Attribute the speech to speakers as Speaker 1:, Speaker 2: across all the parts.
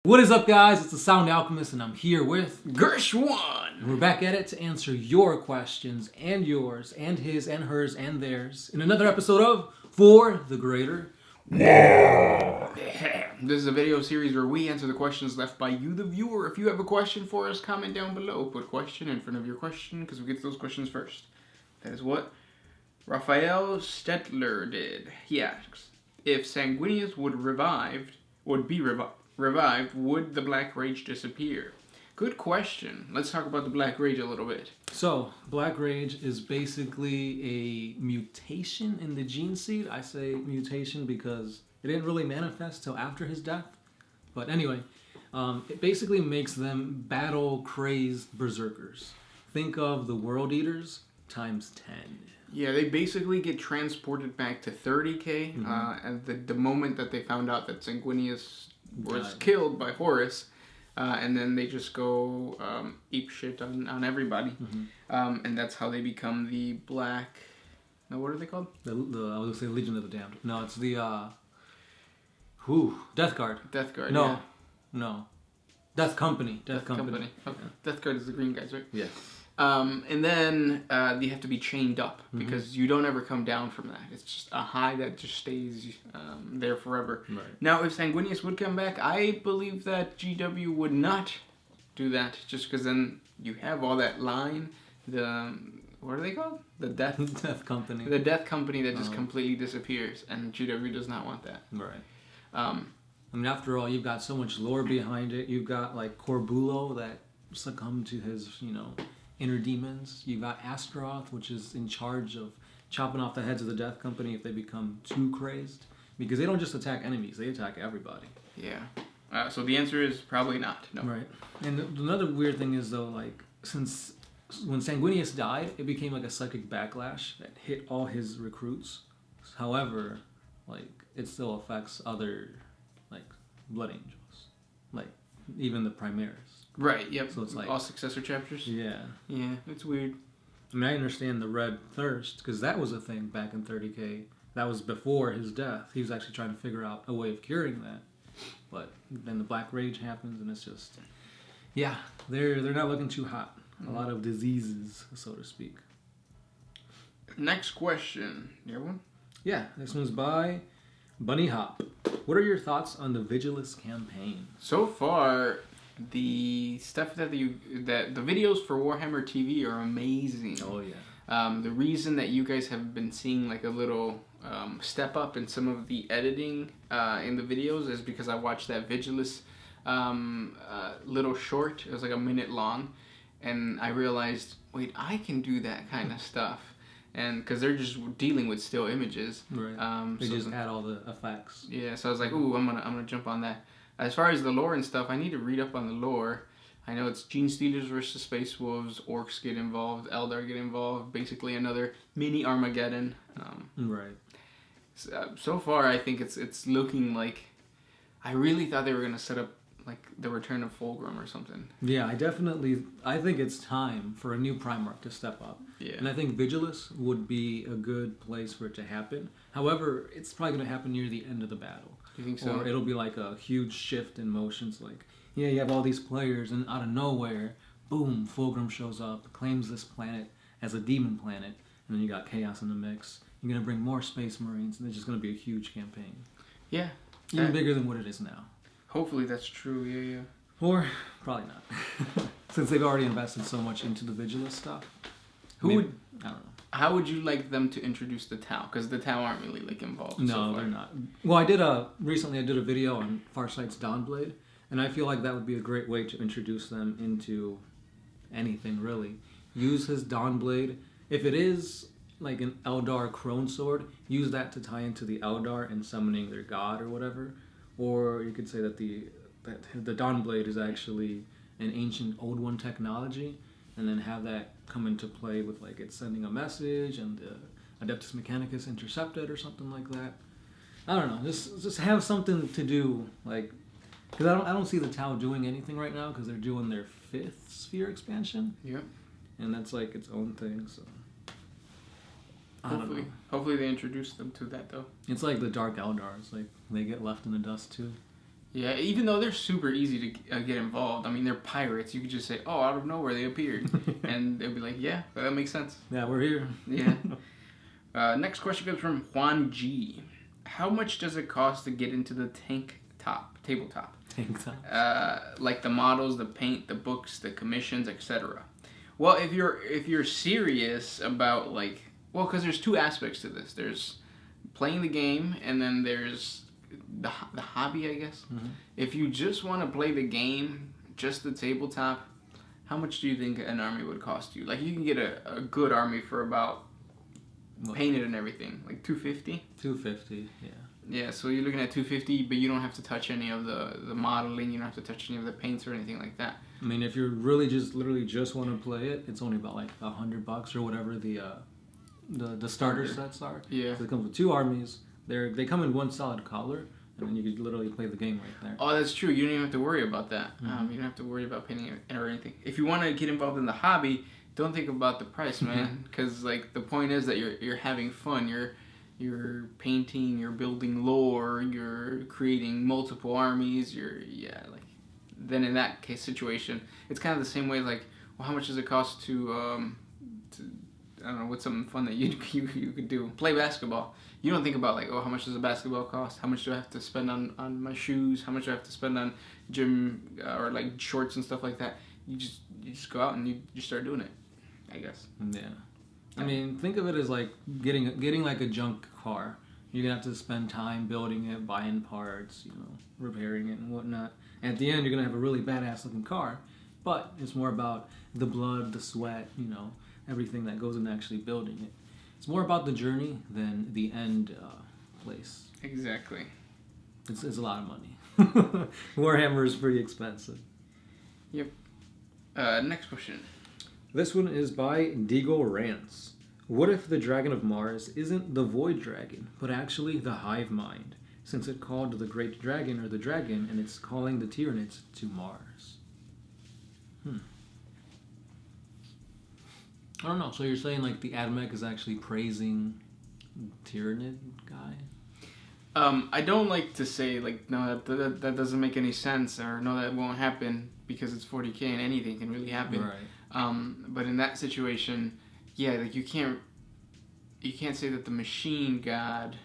Speaker 1: What is up, guys? It's the Sound Alchemist, and I'm here with
Speaker 2: Gershwan.
Speaker 1: We're back at it to answer your questions, and yours, and his, and hers, and theirs, in another episode of For the Greater.
Speaker 2: This is a video series where we answer the questions left by you, the viewer. If you have a question for us, comment down below. Put question in front of your question, because we get to those questions first. That is what Raphael Stetler did. He asks, if Sanguinius would be revived, would the Black Rage disappear? Good question. Let's talk about the Black Rage a little bit.
Speaker 1: So, Black Rage is basically a mutation in the gene seed. I say mutation because it didn't really manifest till after his death. But anyway, it basically makes them battle-crazed berserkers. Think of the World Eaters times 10.
Speaker 2: Yeah, they basically get transported back to 30K at the moment that they found out that Sanguinius was killed by Horus, and then they just go ape shit on everybody, and that's how they become the Black. No, what are they called?
Speaker 1: I was gonna say Legion of the Damned. No, it's the Death Guard.
Speaker 2: Death Guard.
Speaker 1: No,
Speaker 2: yeah.
Speaker 1: no, Death Company.
Speaker 2: Death Company. Okay. Yeah. Death Guard is the green guys, right?
Speaker 1: Yes.
Speaker 2: And then they have to be chained up because you don't ever come down from that. It's just a high that just stays there forever.
Speaker 1: Right.
Speaker 2: Now, if Sanguinius would come back, I believe that GW would not do that, just because then you have all that line. What are they called? The Death
Speaker 1: Company.
Speaker 2: The Death Company that just completely disappears, and GW does not want that.
Speaker 1: Right. I mean, after all, you've got so much lore behind it. You've got like Corbulo that succumbed to his, inner demons. You got Astaroth, which is in charge of chopping off the heads of the Death Company if they become too crazed. Because they don't just attack enemies, they attack everybody.
Speaker 2: Yeah. So the answer is probably not. No.
Speaker 1: Right. And another weird thing is, though, like, since when Sanguinius died, it became like a psychic backlash that hit all his recruits. However, like, it still affects other, like, Blood Angels. Like, even the Primaris.
Speaker 2: Right, yep.
Speaker 1: So it's like
Speaker 2: all successor chapters?
Speaker 1: Yeah.
Speaker 2: Yeah, it's weird.
Speaker 1: I mean, I understand the Red Thirst, because that was a thing back in 30K. That was before his death. He was actually trying to figure out a way of curing that. But then the Black Rage happens, and it's just... Yeah, they're not looking too hot. A lot of diseases, so to speak.
Speaker 2: Next question. You have one?
Speaker 1: Yeah, this one's by Bunny Hop. What are your thoughts on the Vigilant campaign?
Speaker 2: So far... The stuff that the videos for Warhammer TV are amazing.
Speaker 1: Oh yeah.
Speaker 2: The reason that you guys have been seeing like a little step up in some of the editing in the videos is because I watched that Vigilant little short. It was like a minute long, and I realized, wait, I can do that kind of stuff. And because they're just dealing with still images,
Speaker 1: right? They just add all the effects.
Speaker 2: Yeah, so I was like, ooh, I'm gonna jump on that. As far as the lore and stuff, I need to read up on the lore. I know it's Gene Stealers versus Space Wolves, Orcs get involved, Eldar get involved, basically another mini Armageddon.
Speaker 1: Right.
Speaker 2: So far, I think it's looking like... I really thought they were going to set up like the return of Fulgrim or something.
Speaker 1: Yeah, I think it's time for a new Primarch to step up.
Speaker 2: Yeah.
Speaker 1: And I think Vigilus would be a good place for it to happen. However, it's probably going to happen near the end of the battle.
Speaker 2: You think so?
Speaker 1: Or it'll be like a huge shift in motions. Like, yeah, you have all these players, and out of nowhere, boom, Fulgrim shows up, claims this planet as a demon planet, and then you got Chaos in the mix. You're going to bring more Space Marines, and it's just going to be a huge campaign.
Speaker 2: Yeah.
Speaker 1: Even bigger than what it is now.
Speaker 2: Hopefully that's true, yeah.
Speaker 1: Or probably not. Since they've already invested so much into the Vigilance stuff. I don't know.
Speaker 2: How would you like them to introduce the Tau? Because the Tau aren't really like involved.
Speaker 1: No,
Speaker 2: so far.
Speaker 1: they're not. Well, recently I did a video on Farsight's Dawnblade, and I feel like that would be a great way to introduce them into anything, really. Use his Dawnblade. If it is like an Eldar Crone Sword, use that to tie into the Eldar and summoning their god or whatever. Or you could say that the Dawnblade is actually an ancient Old One technology, and then have that come into play with like it sending a message and the Adeptus Mechanicus intercepted or something like that. I don't know. Just have something to do, like, because I don't see the Tau doing anything right now because they're doing their 5th sphere expansion.
Speaker 2: Yep.
Speaker 1: And that's like its own thing. So
Speaker 2: hopefully they introduce them to that though.
Speaker 1: It's like the Dark Eldars. Like they get left in the dust too.
Speaker 2: Yeah, even though they're super easy to get involved. I mean, they're pirates. You could just say, "Oh, out of nowhere they appeared," and they'll be like, "Yeah, that makes sense."
Speaker 1: Yeah, we're here.
Speaker 2: Yeah. Next question comes from Juan G. How much does it cost to get into the tabletop?
Speaker 1: Tank top.
Speaker 2: Like the models, the paint, the books, the commissions, etc. Well, if you're serious about because there's two aspects to this. There's playing the game, and then there's the hobby, I guess.
Speaker 1: Mm-hmm.
Speaker 2: If you just want to play the game, just the tabletop, how much do you think an army would cost you? Like, you can get a good army for about painted and everything, like $250.
Speaker 1: $250, yeah.
Speaker 2: Yeah, so you're looking at $250, but you don't have to touch any of the modeling. You don't have to touch any of the paints or anything like that.
Speaker 1: I mean, if you literally just want to play it, it's only about like $100 or whatever the starter sets are.
Speaker 2: Yeah.
Speaker 1: So it comes with 2 armies. They come in one solid color, and then you can literally play the game right there.
Speaker 2: Oh, that's true. You don't even have to worry about that.
Speaker 1: Mm-hmm.
Speaker 2: You don't have to worry about painting it or anything. If you want to get involved in the hobby, don't think about the price, man. Because like the point is that you're having fun. You're painting. You're building lore. You're creating multiple armies. Then in that situation, it's kind of the same way. Like, well, how much does it cost to I don't know, what's something fun that you could do? Play basketball. You don't think about like, oh, how much does a basketball cost? How much do I have to spend on my shoes? How much do I have to spend on gym or like shorts and stuff like that? You just go out and you start doing it, I guess.
Speaker 1: Yeah. I mean, think of it as like getting like a junk car. You're gonna have to spend time building it, buying parts, repairing it and whatnot. And at the end, you're gonna have a really badass looking car. But it's more about the blood, the sweat, everything that goes into actually building it. It's more about the journey than the end place.
Speaker 2: Exactly.
Speaker 1: It's a lot of money. Warhammer is pretty expensive.
Speaker 2: Yep. Next question.
Speaker 1: This one is by Deagle Rants. What if the Dragon of Mars isn't the Void Dragon, but actually the Hive Mind, since it called the Great Dragon or the Dragon, and it's calling the Tyranids to Mars? I don't know. So you're saying like the Admech is actually praising Tyranid guy?
Speaker 2: I don't like to say like no that doesn't make any sense or no that won't happen because it's 40K and anything can really happen.
Speaker 1: Right.
Speaker 2: But in that situation, yeah, like you can't say that the machine god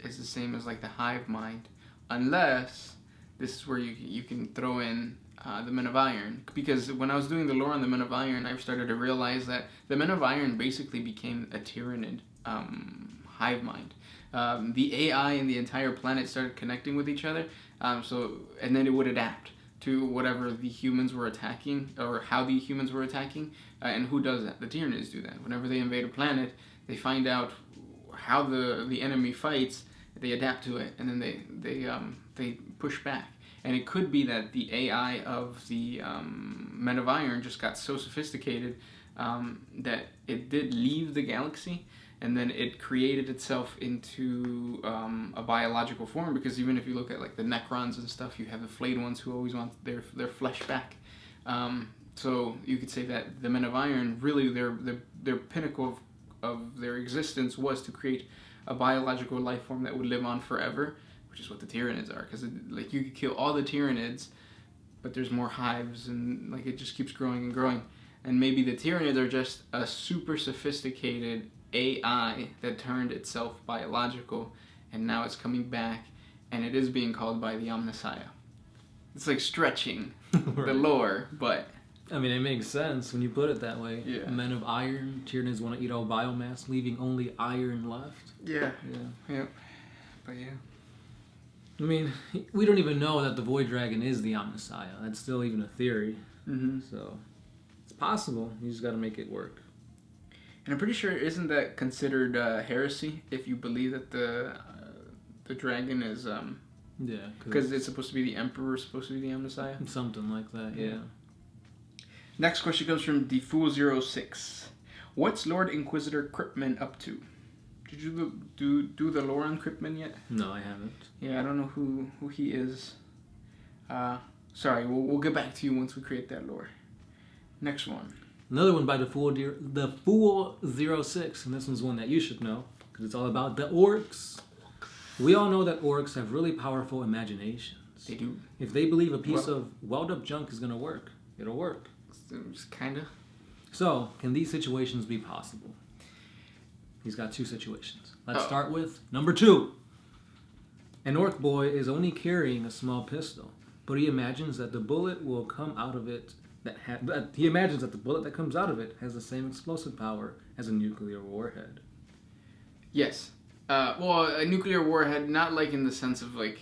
Speaker 2: is the same as like the Hive Mind, unless this is where you can throw in the Men of Iron, because when I was doing the lore on the Men of Iron, I started to realize that the Men of Iron basically became a Tyranid Hive Mind. The AI and the entire planet started connecting with each other, and then it would adapt to whatever the humans were attacking, or how the humans were attacking, and who does that? The Tyranids do that. Whenever they invade a planet, they find out how the enemy fights, they adapt to it, and then they push back. And it could be that the AI of the Men of Iron just got so sophisticated that it did leave the galaxy, and then it created itself into a biological form. Because even if you look at like the Necrons and stuff, you have the flayed ones who always want their flesh back. So you could say that the Men of Iron, really their pinnacle of their existence was to create a biological life form that would live on forever, which is what the Tyranids are. Because like you could kill all the Tyranids, but there's more hives, and like it just keeps growing and growing. And maybe the Tyranids are just a super sophisticated AI that turned itself biological, and now it's coming back, and it is being called by the Omnissiah. It's like stretching the lore, but
Speaker 1: I mean, it makes sense when you put it that way.
Speaker 2: Yeah.
Speaker 1: Men of Iron, Tyranids want to eat all biomass, leaving only iron left.
Speaker 2: yeah. But yeah.
Speaker 1: I mean, we don't even know that the Void Dragon is the Omnissiah. That's still even a theory.
Speaker 2: Mm-hmm.
Speaker 1: So, it's possible. You just got to make it work.
Speaker 2: And I'm pretty sure, isn't that considered heresy if you believe that the dragon is
Speaker 1: Yeah.
Speaker 2: because it's supposed to be the Emperor, supposed to be the Omnissiah?
Speaker 1: Something like that, yeah.
Speaker 2: Next question comes from DeFool06. What's Lord Inquisitor Cryptman up to? Did you do the lore on Cryptman yet?
Speaker 1: No, I haven't.
Speaker 2: Yeah, I don't know who he is. Sorry, we'll get back to you once we create that lore. Next one.
Speaker 1: Another one by the Fool 06, and this one's one that you should know, because it's all about the orcs. We all know that orcs have really powerful imaginations.
Speaker 2: They do.
Speaker 1: If they believe a piece of weld up junk is going to work, it'll work.
Speaker 2: Just kind of.
Speaker 1: So, can these situations be possible? He's got 2 situations. Let's start with number 2. An orc boy is only carrying a small pistol, but he imagines that the bullet will come out of it he imagines that the bullet that comes out of it has the same explosive power as a nuclear warhead.
Speaker 2: Yes. Well, a nuclear warhead, not like in the sense of like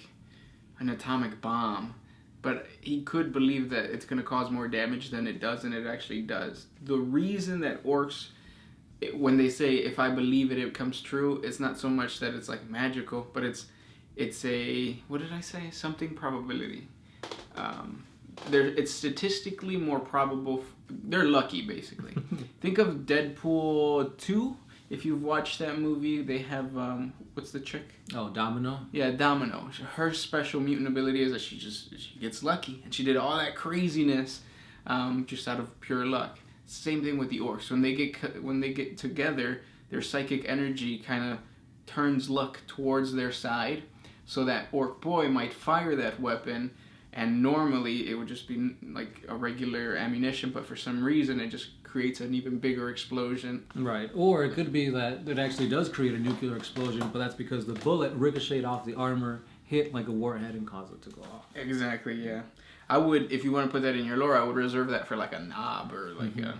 Speaker 2: an atomic bomb, but he could believe that it's going to cause more damage than it does, and it actually does. The reason that orcs, when they say, if I believe it, it comes true, it's not so much that it's like magical, but it's a, what did I say? Something probability. It's statistically more probable. They're lucky, basically. Think of Deadpool 2. If you've watched that movie, they have, what's the chick?
Speaker 1: Oh, Domino?
Speaker 2: Yeah, Domino. Her special mutant ability is that she gets lucky. And she did all that craziness just out of pure luck. Same thing with the orcs. When they get together, their psychic energy kind of turns luck towards their side. So that orc boy might fire that weapon, and normally it would just be like a regular ammunition, but for some reason it just creates an even bigger explosion.
Speaker 1: Right. Or it could be that it actually does create a nuclear explosion, but that's because the bullet ricocheted off the armor, hit like a warhead, and caused it to go off.
Speaker 2: Exactly, yeah. I would, if you want to put that in your lore, I would reserve that for like a knob or like a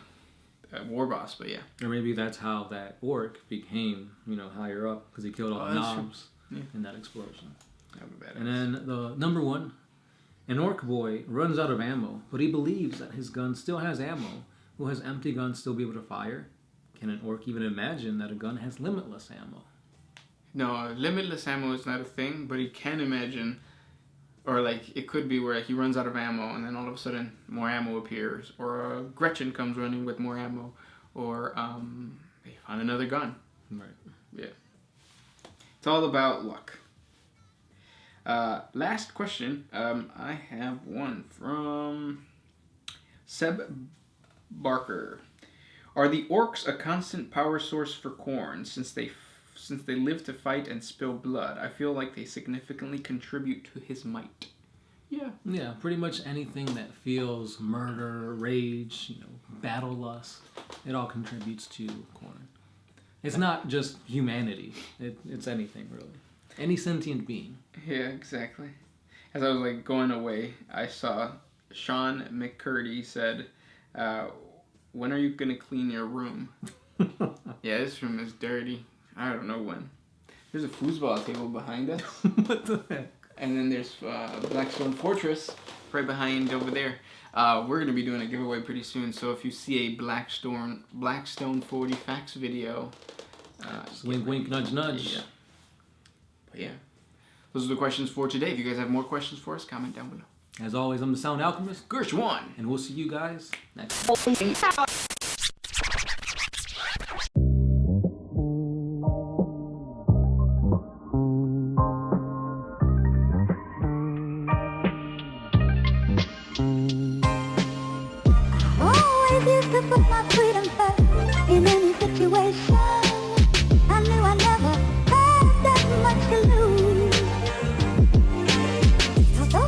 Speaker 2: war boss, but yeah.
Speaker 1: Or maybe that's how that orc became, higher up, because he killed all the knobs in that explosion. And then the number 1, an orc boy runs out of ammo, but he believes that his gun still has ammo. Will his empty gun still be able to fire? Can an orc even imagine that a gun has limitless ammo?
Speaker 2: No, limitless ammo is not a thing, but he can imagine, or like it could be where he runs out of ammo and then all of a sudden more ammo appears, or Gretchen comes running with more ammo, or they find another gun.
Speaker 1: Right.
Speaker 2: Yeah. It's all about luck. Last question. I have one from Seb Barker. Are the orcs a constant power source for Khorne since they live to fight and spill blood? I feel like they significantly contribute to his might. Yeah.
Speaker 1: Yeah, pretty much anything that feels murder, rage, battle lust, it all contributes to Khorne. It's not just humanity. It's anything, really. Any sentient being.
Speaker 2: Yeah, exactly. As I was like going away, I saw Sean McCurdy said, when are you going to clean your room? Yeah, this room is dirty. I don't know when. There's a foosball table behind us.
Speaker 1: What the heck?
Speaker 2: And then there's Blackstone Fortress right behind over there. We're going to be doing a giveaway pretty soon, so if you see a Blackstone 40 facts video...
Speaker 1: wink, wink, nudge, nudge.
Speaker 2: Yeah. But yeah. Those are the questions for today. If you guys have more questions for us, comment down below.
Speaker 1: As always, I'm the Sound Alchemist,
Speaker 2: Gershwan.
Speaker 1: and we'll see you guys next time.
Speaker 3: Oh, if you could put my freedom